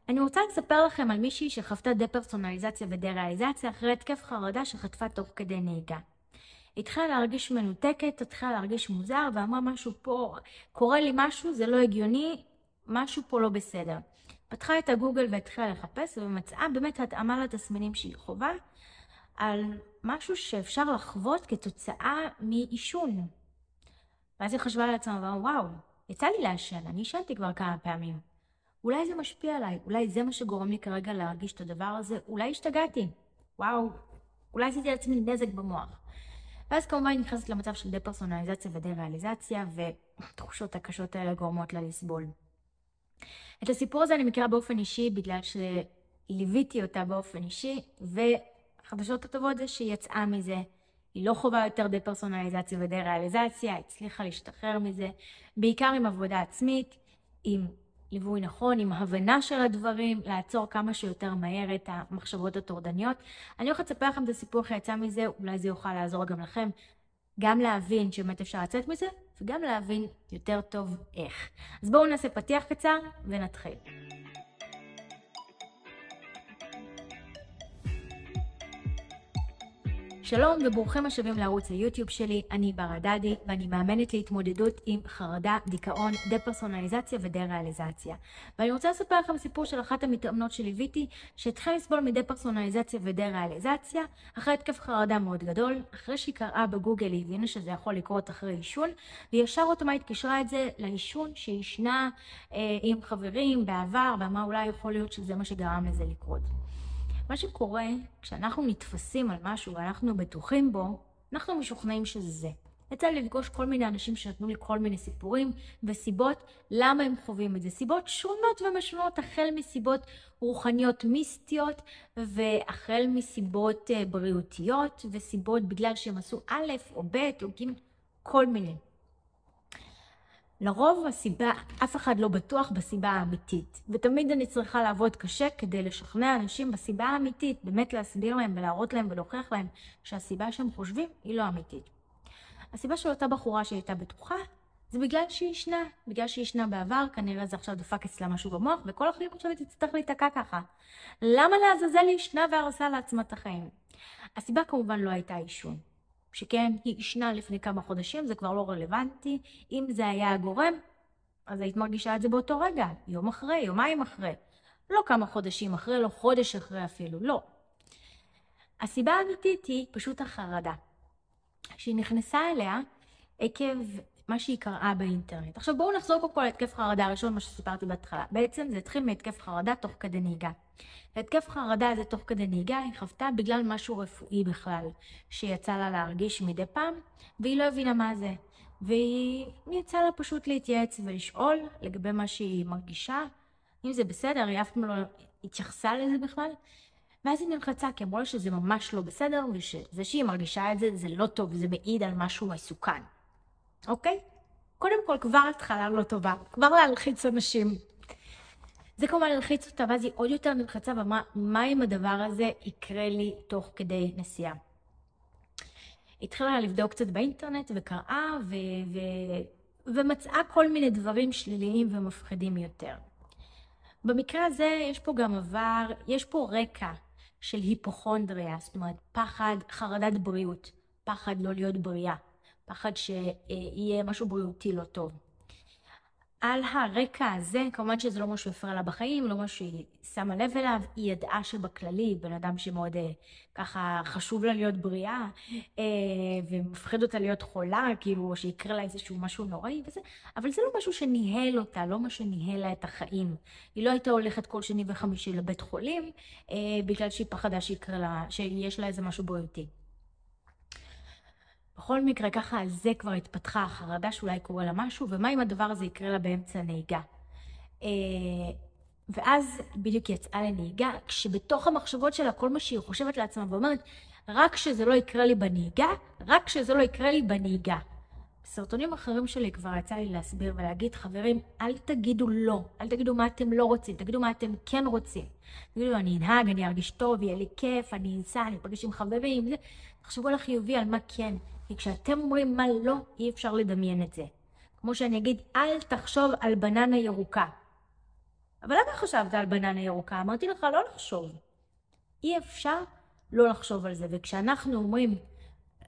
אני רוצה לספר לכם על מישהי שחוותה דה-פרסונליזציה ודה-ריאליזציה אחרי התקף חרדה שחטפה תוך כדי נהיגה. היא התחילה להרגיש מנותקת, התחילה להרגיש מוזר ואמרה משהו פה, קורה לי משהו, זה לא הגיוני, משהו פה לא בסדר. פתחה את הגוגל והתחילה לחפש ומצאה באמת התאמה לתסמינים שהיא חובה על משהו שאפשר לחוות כתוצאה מעישון. ואז היא חשבה לעצמה ואמרה, וואו, יצא לי לעשן, אני עישנתי כבר כמה פעמים. אולי זה משפיע עליי, אולי זה מה שגורם לי כרגע להרגיש את הדבר הזה, אולי השתגעתי, וואו, אולי עשיתי לעצמי נזק במוח. ואז כמובן נכנסת למצב של דה-פרסונליזציה ודה-ריאליזציה, והתחושות הקשות האלה גורמות לה לסבול. את הסיפור הזה אני מכירה באופן אישי, בגלל שליוויתי אותה באופן אישי, והחדשות הטובות זה שהיא יצאה מזה. היא לא חובה יותר דה-פרסונליזציה ודה-ריאליזציה, הצליחה להשתחרר מזה, בעיקר עם עבודה עצמית, עם ליווי נכון, עם הבנה של הדברים, לעצור כמה שיותר מהר את המחשבות הטורדניות. אני הולכת לספר לכם את הסיפור שיצא מזה, אולי זה יוכל לעזור גם לכם, גם להבין שבאמת אפשר לצאת מזה, וגם להבין יותר טוב איך. אז בואו נעשה פתיח קצר ונתחיל. שלום וברוכים השבים לערוץ היוטיוב שלי, אני בר הדדי ואני מאמנת להתמודדות עם חרדה, דיכאון, דה-פרסונליזציה ודה-ריאליזציה. ואני רוצה לספר לכם סיפור של אחת המתאמנות שליוויתי, שהתחילה לסבול מדה-פרסונליזציה ודה-ריאליזציה, אחרי התקף חרדה מאוד גדול, אחרי שהיא קראה בגוגל היא הבינה שזה יכול לקרות אחרי עישון, והיא ישר אוטומטית קישרה את זה לעישון שהיא ישנה עם חברים בעבר, ואמרה אולי יכול להיות שזה מה שגרם לזה לקרות. מה שקורה, כשאנחנו נתפסים על משהו ואנחנו בטוחים בו, אנחנו משוכנעים שזה זה. יצא לי לפגוש כל מיני אנשים שנתנו לי כל מיני סיפורים וסיבות למה הם חווים את זה. סיבות שונות ומשונות, החל מסיבות רוחניות מיסטיות, והחל מסיבות בריאותיות, וסיבות בגלל שהם עשו א' או ב' או ג', כל מיני. לרוב הסיבה, אף אחד לא בטוח בסיבה האמיתית, ותמיד אני צריכה לעבוד קשה כדי לשכנע אנשים בסיבה האמיתית, באמת להסביר להם ולהראות להם ולהוכיח להם שהסיבה שהם חושבים היא לא אמיתית. הסיבה של אותה בחורה שהייתה בטוחה, זה בגלל שהיא ישנה, בגלל שהיא ישנה בעבר, כנראה זה עכשיו דפק אצלה משהו במוח, וכל החיים חושבת תצטרך להתעקע ככה. למה לעזאזל היא ישנה והרסה לעצמה את החיים? הסיבה כמובן לא הייתה עישון. שכן היא ישנה לפני כמה חודשים, זה כבר לא רלוונטי. אם זה היה הגורם, אז היית מרגישה את זה באותו רגע, יום אחרי, יומיים אחרי. לא כמה חודשים אחרי, לא חודש אחרי אפילו, לא. הסיבה האמיתית היא פשוט החרדה, שהיא נכנסה אליה עקב מה שהיא קראה באינטרנט. עכשיו בואו נחזור פה להתקף חרדה הראשון, מה שסיפרתי בהתחלה. בעצם זה התחיל מהתקף חרדה תוך כדי נהיגה. התקף חרדה הזה תוך כדי נהיגה היא חוותה בגלל משהו רפואי בכלל, שיצא לה להרגיש מדי פעם, והיא לא הבינה מה זה. והיא יצאה לה פשוט להתייעץ ולשאול לגבי מה שהיא מרגישה, אם זה בסדר, היא אף פעם לא התייחסה לזה בכלל. ואז היא נלחצה, כי אמרו לה שזה ממש לא בסדר, ושזה שהיא מרגישה את זה, זה לא טוב, זה מעיד על משהו מסוכן. אוקיי? קודם כל, כבר התחלה לא טובה, כבר להלחיץ אנשים. זה כמובן להלחיץ אותה, ואז היא עוד יותר נלחצה, ומה אם הדבר הזה יקרה לי תוך כדי נסיעה? התחילה לבדוק קצת באינטרנט, וקראה, ומצאה כל מיני דברים שליליים ומפחידים יותר. במקרה הזה יש פה גם יש פה רקע של היפוכונדריה, זאת אומרת, פחד, חרדת בריאות, פחד לא להיות בריאה. פחד שיהיה משהו בריאותי לא טוב. על הרקע הזה, כמובן שזה לא משהו הפריע לה בחיים, לא משהו שהיא שמה לב אליו, היא ידעה שבכללי, בן אדם שמאוד ככה חשוב לה להיות בריאה, ומפחיד אותה להיות חולה, כאילו שיקרה לה איזשהו משהו נוראי וזה, אבל זה לא משהו שניהל אותה, לא משהו שניהל לה את החיים. היא לא הייתה הולכת כל שני וחמישי לבית חולים, בגלל שהיא פחדה שיקרה לה, שיש לה איזה משהו בריאותי. בכל מקרה, ככה על זה כבר התפתחה החרדה שאולי קורה לה משהו, ומה אם הדבר הזה יקרה לה באמצע נהיגה. ואז בדיוק יצאה לנהיגה, כשבתוך המחשבות שלה כל מה שהיא חושבת לעצמה ואומרת, רק שזה לא יקרה לי בנהיגה, רק שזה לא יקרה לי בנהיגה. בסרטונים אחרים שלי כבר יצא לי להסביר ולהגיד, חברים, אל תגידו לא, אל תגידו מה אתם לא רוצים, תגידו מה אתם כן רוצים. תגידו, אני אנהג, אני ארגיש טוב, יהיה לי כיף, אני אנסע, אני אפגש עם חברים, זה. תחשבו על החיובי, על מה כן. כי כשאתם אומרים מה לא, אי אפשר לדמיין את זה. כמו שאני אגיד, אל תחשוב על בננה ירוקה. אבל למה חשבת על בננה ירוקה? אמרתי לך לא לחשוב. אי אפשר לא לחשוב על זה, וכשאנחנו אומרים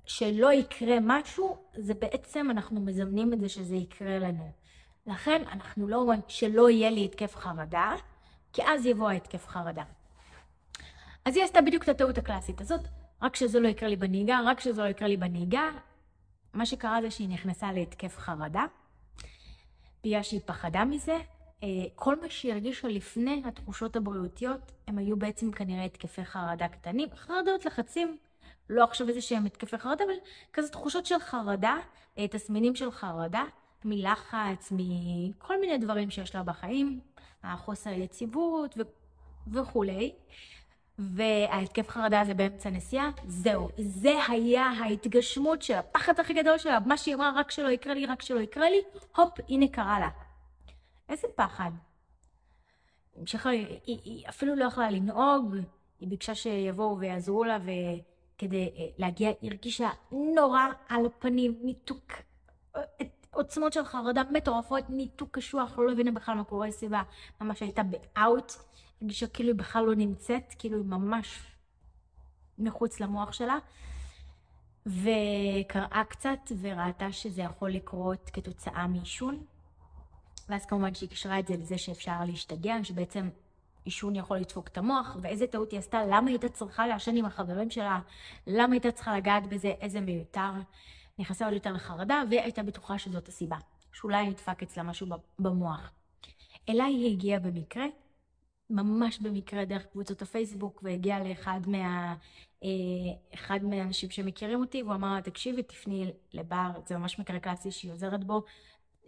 שלא יקרה משהו, זה בעצם אנחנו מזמנים את זה שזה יקרה לנו. לכן אנחנו לא אומרים שלא יהיה לי התקף חרדה, כי אז יבוא ההתקף חרדה. אז היא עשתה בדיוק את הטעות הקלאסית הזאת, רק שזה לא יקרה לי בנהיגה, רק שזה לא יקרה לי בנהיגה. מה שקרה זה שהיא נכנסה להתקף חרדה, בגלל שהיא פחדה מזה. כל מה שהיא הרגישה לפני התחושות הבריאותיות, הם היו בעצם כנראה התקפי חרדה קטנים, חרדות, לחצים, לא עכשיו איזה שהם התקפי חרדה, אבל כזה תחושות של חרדה, תסמינים של חרדה, מלחץ, מכל מיני דברים שיש לה בחיים, החוסר יציבות וכולי. וההתקף חרדה הזה באמצע נסיעה, זהו, זה היה ההתגשמות של הפחד הכי גדול שלה, מה שהיא אמרה, רק שלא יקרה לי, רק שלא יקרה לי, הופ, הנה קרה לה. איזה פחד. היא אפילו לא יכלה לנהוג, היא ביקשה שיבואו ויעזרו לה, וכדי להגיע, היא הרגישה נורא על הפנים, ניתוק, עוצמות של חרדה מטורפות, ניתוק קשוח, לא הבינה בכלל מה קורה סביבה, ממש הייתה באאוט, הרגישה כאילו היא בכלל לא נמצאת, כאילו היא ממש מחוץ למוח שלה, וקראה קצת וראתה שזה יכול לקרות כתוצאה מעישון, ואז כמובן שהיא קשרה את זה לזה שאפשר להשתגע, שבעצם עישון יכול לדפוק את המוח, ואיזה טעות היא עשתה, למה הייתה צריכה לעשן עם החברים שלה, למה הייתה צריכה לגעת בזה, איזה מיותר, נכנסה עוד יותר לחרדה, והייתה בטוחה שזאת הסיבה, שאולי נדפק אצלה משהו במוח. אליי היא הגיעה במקרה, ממש במקרה דרך קבוצות הפייסבוק, והגיעה לאחד מהאנשים שמכירים אותי, והוא אמר, תקשיבי, תפני לבר, זה ממש מקרה קלאסי שהיא עוזרת בו,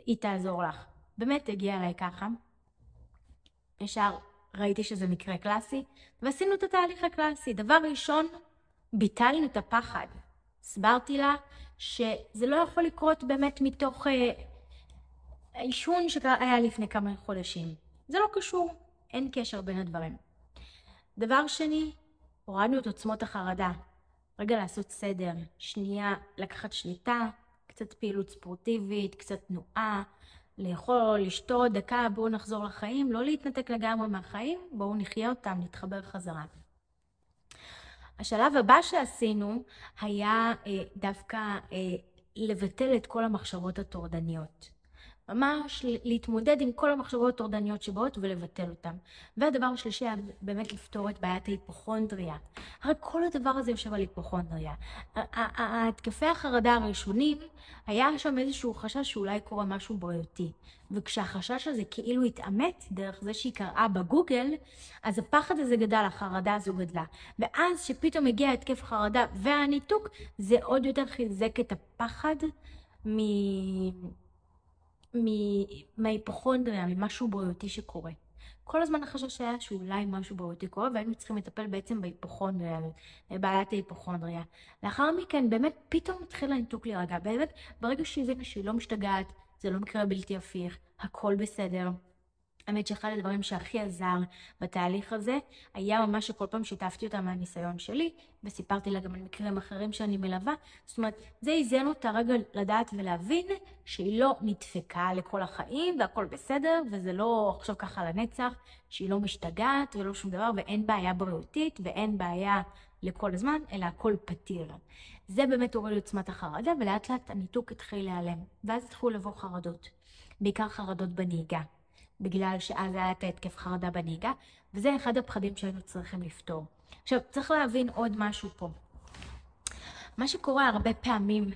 היא תעזור לך. באמת הגיעה אליי ככה, ישר ראיתי שזה מקרה קלאסי, ועשינו את התהליך הקלאסי. דבר ראשון, ביטלנו את הפחד. הסברתי לה שזה לא יכול לקרות באמת מתוך העישון שהיה לפני כמה חודשים. זה לא קשור, אין קשר בין הדברים. דבר שני, הורדנו את עוצמות החרדה. רגע לעשות סדר, שנייה לקחת שליטה, קצת פעילות ספורטיבית, קצת תנועה, לאכול, לשתות, דקה, בואו נחזור לחיים, לא להתנתק לגמרי מהחיים, בואו נחיה אותם, נתחבר חזרה. השלב הבא שעשינו היה דווקא לבטל את כל המחשבות הטורדניות. ממש להתמודד עם כל המחשבות הטורדניות שבאות ולבטל אותן. והדבר השלישי היה באמת לפתור את בעיית ההיפוכונדריה. הרי כל הדבר הזה יושב על היפוכונדריה. התקפי החרדה הראשונים, היה שם איזשהו חשש שאולי קורה משהו בריאותי. וכשהחשש הזה כאילו התאמת דרך זה שהיא קראה בגוגל, אז הפחד הזה גדל, החרדה הזו גדלה. ואז שפתאום הגיע התקף חרדה והניתוק, זה עוד יותר חיזק את הפחד מההיפוכונדריה, ממשהו בריאותי שקורה. כל הזמן החשש היה שאולי משהו בריאותי קורה, והיינו צריכים לטפל בעצם בהיפוכונדריה, בבעיית ההיפוכונדריה. לאחר מכן באמת פתאום התחיל הניתוק להירגע. באמת ברגע שהבינה שהיא לא משתגעת, זה לא מקרה בלתי הפיך, הכל בסדר. האמת שאחד הדברים שהכי עזר בתהליך הזה, היה ממש שכל פעם שיתפתי אותה מהניסיון שלי, וסיפרתי לה גם על מקרים אחרים שאני מלווה. זאת אומרת, זה איזן אותה רגע לדעת ולהבין שהיא לא נדפקה לכל החיים, והכל בסדר, וזה לא עכשיו ככה לנצח, שהיא לא משתגעת ולא שום דבר, ואין בעיה בריאותית, ואין בעיה לכל הזמן, אלא הכל פתיר. זה באמת הוריד עוצמת החרדה, ולאט לאט הניתוק התחיל להיעלם. ואז התחילו לבוא חרדות, בעיקר חרדות בנהיגה. בגלל שאז היה את ההתקף חרדה בנהיגה, וזה אחד הפחדים שהיינו צריכים לפתור. עכשיו, צריך להבין עוד משהו פה. מה שקורה הרבה פעמים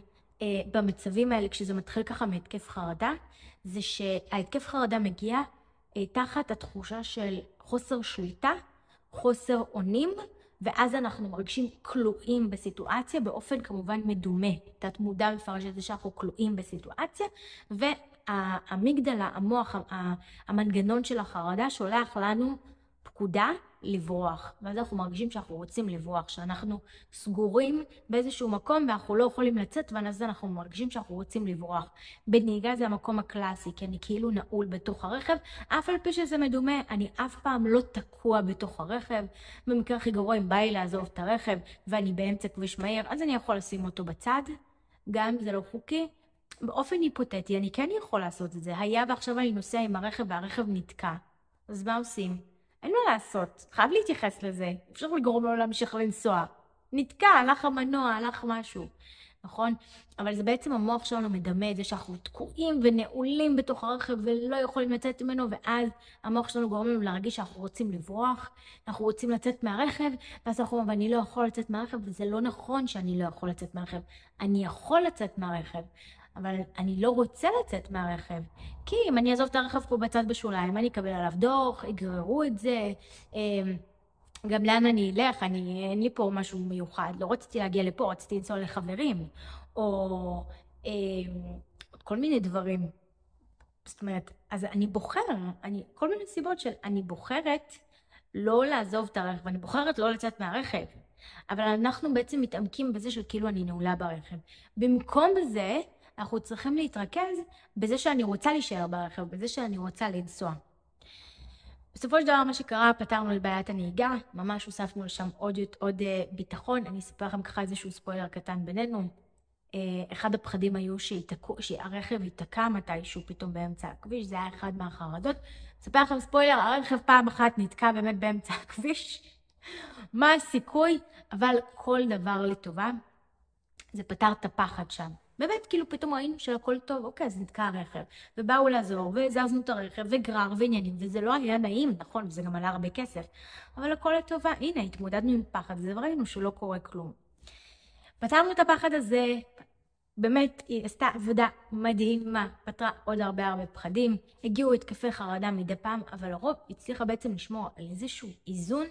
במצבים האלה, כשזה מתחיל ככה מהתקף חרדה, זה שההתקף חרדה מגיע תחת התחושה של חוסר שליטה, חוסר אונים, ואז אנחנו מרגישים כלואים בסיטואציה, באופן כמובן מדומה. תת מודע מפרש את זה שאנחנו כלואים בסיטואציה, והאמיגדלה, המוח, המנגנון של החרדה, שולח לנו פקודה לברוח. ואז אנחנו מרגישים שאנחנו רוצים לברוח, שאנחנו סגורים באיזשהו מקום ואנחנו לא יכולים לצאת, ואז אנחנו מרגישים שאנחנו רוצים לברוח. בנהיגה זה המקום הקלאסי, כי אני כאילו נעול בתוך הרכב, אף על פי שזה מדומה, אני אף פעם לא תקוע בתוך הרכב. במקרה הכי גרוע, אם בא לי לעזוב את הרכב ואני באמצע כביש מהיר, אז אני יכול לשים אותו בצד, גם אם זה לא חוקי. באופן היפותטי, אני כן יכול לעשות את זה. היה ועכשיו אני נוסע עם הרכב והרכב נתקע. אז מה עושים? אין מה לעשות, חייב להתייחס לזה. אפשר לגרום לו להמשיך לנסוע. נתקע, הלך המנוע, הלך משהו, נכון? אבל זה בעצם המוח שלנו מדמה את זה שאנחנו תקועים ונעולים בתוך הרכב ולא יכולים לצאת ממנו, ואז המוח שלנו גורם לנו להרגיש שאנחנו רוצים לברוח, אנחנו רוצים לצאת מהרכב, ואז אנחנו אומרים, אני לא יכול לצאת מהרכב, וזה לא נכון שאני לא יכול לצאת מהרכב. אני יכול לצאת מהרכב, אבל אני לא רוצה לצאת מהרכב. כי אם אני אעזוב את הרכב פה בצד בשוליים, אני אקבל עליו דוח, יגררו את זה, גם לאן אני אלך, אין לי פה משהו מיוחד, לא רציתי להגיע לפה, רציתי לנסוע לחברים, או כל מיני דברים. זאת אומרת, אז אני בוחר, כל מיני סיבות של אני בוחרת לא לעזוב את הרכב, אני בוחרת לא לצאת מהרכב. אבל אנחנו בעצם מתעמקים בזה של כאילו אני נעולה ברכב. במקום בזה, אנחנו צריכים להתרכז בזה שאני רוצה להישאר ברכב, בזה שאני רוצה לנסוע. בסופו של דבר מה שקרה, פתרנו את בעיית הנהיגה, ממש הוספנו לשם עוד ביטחון. אני אספר לכם ככה איזשהו ספוילר קטן בינינו. אחד הפחדים היו שהרכב ייתקע מתישהו פתאום באמצע הכביש, זה היה אחד מהחרדות. אספר לכם ספוילר, הרכב פעם אחת נתקע באמת באמצע הכביש. מה הסיכוי? אבל כל דבר לטובה, זה פתר את הפחד שם. באמת, כאילו פתאום ראינו שהכל טוב, אוקיי, אז נתקע הרכב, ובאו לעזור, וזזנו את הרכב, וגרר ועניינים, וזה לא היה נעים, נכון, וזה גם עלה הרבה כסף, אבל הכל לטובה, הנה, התמודדנו עם פחד הזה, וראינו שלא קורה כלום. פתרנו את הפחד הזה, באמת, היא עשתה עבודה מדהימה, פתרה עוד הרבה פחדים, הגיעו התקפי חרדה מדי פעם, אבל הרוב הצליחה בעצם לשמור על איזשהו איזון,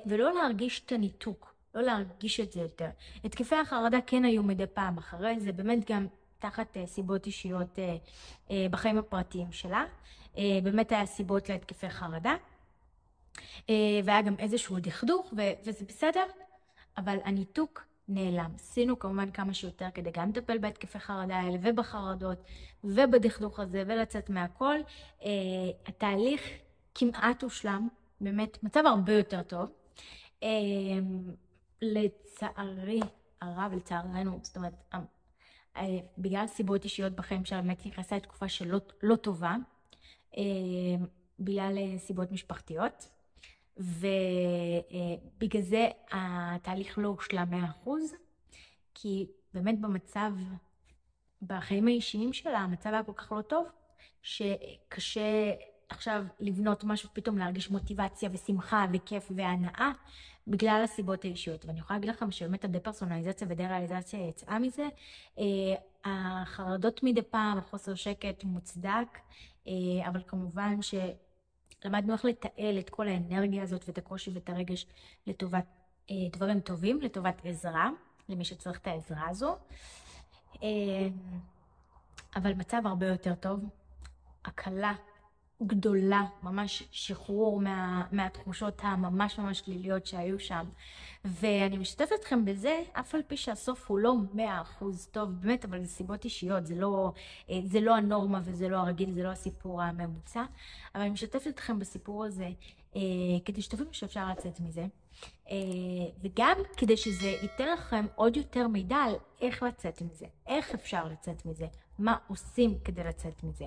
ולא להרגיש את הניתוק. לא להרגיש את זה יותר. התקפי החרדה כן היו מדי פעם אחרי, זה באמת גם תחת סיבות אישיות בחיים הפרטיים שלה. באמת היה סיבות להתקפי חרדה, והיה גם איזשהו דכדוך, וזה בסדר, אבל הניתוק נעלם. עשינו כמובן כמה שיותר כדי גם לטפל בהתקפי חרדה האלה ובחרדות ובדכדוך הזה ולצאת מהכל. התהליך כמעט הושלם, באמת מצב הרבה יותר טוב. לצערי הרב, לצערנו, זאת אומרת, בגלל סיבות אישיות בחיים שלה, באמת נכנסה לתקופה שלא טובה, בגלל סיבות משפחתיות, ובגלל זה התהליך לא הושלם 100%, כי באמת במצב, בחיים האישיים שלה, המצב היה כל כך לא טוב, שקשה עכשיו לבנות משהו, פתאום להרגיש מוטיבציה ושמחה וכיף והנאה, בגלל הסיבות האישיות. ואני יכולה להגיד לכם שבאמת הדפרסונליזציה ודה-ריאליזציה יצאה מזה. החרדות מדי פעם, החוסר שקט מוצדק, אבל כמובן שלמדנו איך לתעל את כל האנרגיה הזאת ואת הקושי ואת הרגש לטובת דברים טובים, לטובת עזרה, למי שצריך את העזרה הזו. אבל מצב הרבה יותר טוב, הקלה גדולה, ממש שחרור מהתחושות הממש שליליות שהיו שם. ואני משתפת אתכם בזה, אף על פי שהסוף הוא לא 100% טוב, באמת, אבל זה סיבות אישיות, זה לא הנורמה וזה לא הרגיל, זה לא הסיפור הממוצע. אבל אני משתפת אתכם בסיפור הזה, כדי שתבינו שאפשר לצאת מזה. וגם כדי שזה ייתן לכם עוד יותר מידע על איך לצאת מזה, איך אפשר לצאת מזה, מה עושים כדי לצאת מזה.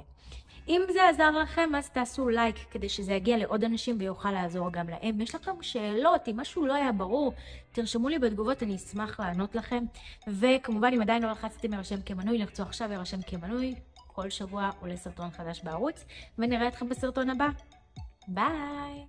אם זה עזר לכם, אז תעשו לייק כדי שזה יגיע לעוד אנשים ויוכל לעזור גם להם. יש לכם שאלות, אם משהו לא היה ברור, תרשמו לי בתגובות, אני אשמח לענות לכם. וכמובן, אם עדיין לא לחצתם להירשם כמנוי, לחצו עכשיו להירשם כמנוי. כל שבוע עולה סרטון חדש בערוץ, ונראה אתכם בסרטון הבא. ביי!